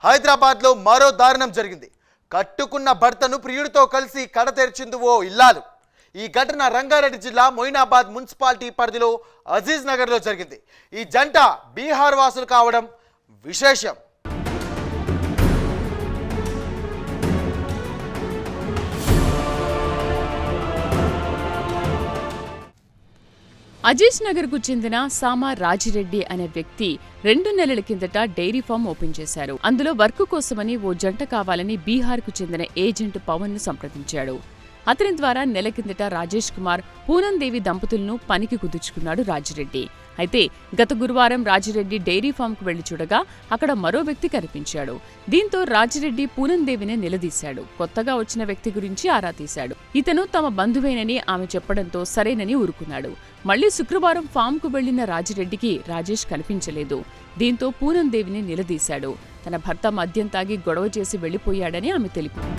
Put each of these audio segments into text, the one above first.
హైదరాబాద్లో మరో దారుణం జరిగింది. కట్టుకున్న భర్తను ప్రియుడితో కలిసి కడతెరిచింది ఓ ఇల్లాలు. ఈ ఘటన రంగారెడ్డి జిల్లా మొయినాబాద్ మున్సిపాలిటీ పరిధిలో అజీజ్ నగర్లో జరిగింది. ఈ జంట బీహార్ వాసులు కావడం విశేషం. అజీజ్ నగర్కు చెందిన సామా రాజిరెడ్డి అనే వ్యక్తి 2 నెలల కిందట డైరీ ఫామ్ ఓపెన్ చేశారు. అందులో వర్క్ కోసమని ఓ జంట కావాలని బీహార్కు చెందిన ఏజెంట్ పవన్ ను సంప్రదించాడు. అతని ద్వారా నెల కిందట రాజేష్ కుమార్, పూనందేవి దంపతులను పనికి కుదుర్చుకున్నాడు రాజిరెడ్డి. అయితే గత గురువారం రాజిరెడ్డి డైరీ ఫామ్కు వెళ్లి చూడగా అక్కడ మరో వ్యక్తి కనిపించాడు. దీంతో రాజిరెడ్డి పూనందేవిని నిలదీశాడు. కొత్తగా వచ్చిన వ్యక్తి గురించి ఆరా తీశాడు. ఇతను తమ బంధువేనని ఆమె చెప్పడంతో సరేనని ఊరుకున్నాడు. మళ్లీ శుక్రవారం ఫామ్కు వెళ్లిన రాజిరెడ్డికి రాజేష్ కనిపించలేదు. దీంతో పూనందేవిని నిలదీశాడు. తన భర్త మద్యం తాగి గొడవ చేసి వెళ్లిపోయాడని ఆమె తెలిపింది.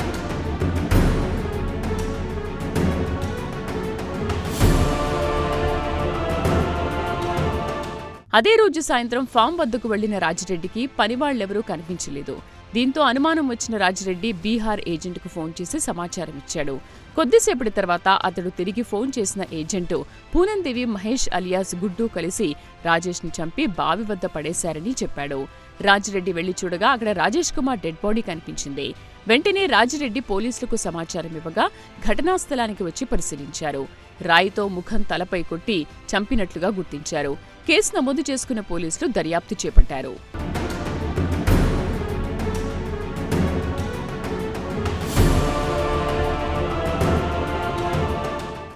అదే రోజు సాయంత్రం ఫామ్ వద్దకు వెళ్లిన రాజిరెడ్డికి పనివాళ్లెవరూ కనిపించలేదు. దీంతో అనుమానం వచ్చిన రాజిరెడ్డి బీహార్ ఏజెంట్కు ఫోన్ చేసి సమాచారం ఇచ్చాడు. కొద్దిసేపటి తర్వాత అతడు తిరిగి ఫోన్ చేసిన ఏజెంటు పూనందేవి, మహేష్ అలియాస్ గుడ్డు కలిసి రాజేష్ను చంపి బావి వద్ద పడేశారని చెప్పాడు. రాజిరెడ్డి వెళ్లి చూడగా అక్కడ రాజేష్ కుమార్ డెడ్ బాడీ కనిపించింది. వెంటనే రాజిరెడ్డి పోలీసులకు సమాచారం ఇవ్వగా ఘటనా స్థలానికి వచ్చి పరిశీలించారు. రాయితో ముఖం తలపై కొట్టి చంపినట్లుగా గుర్తించారు. కేసు నమోదు చేసుకున్న పోలీసులు దర్యాప్తు చేపట్టారు.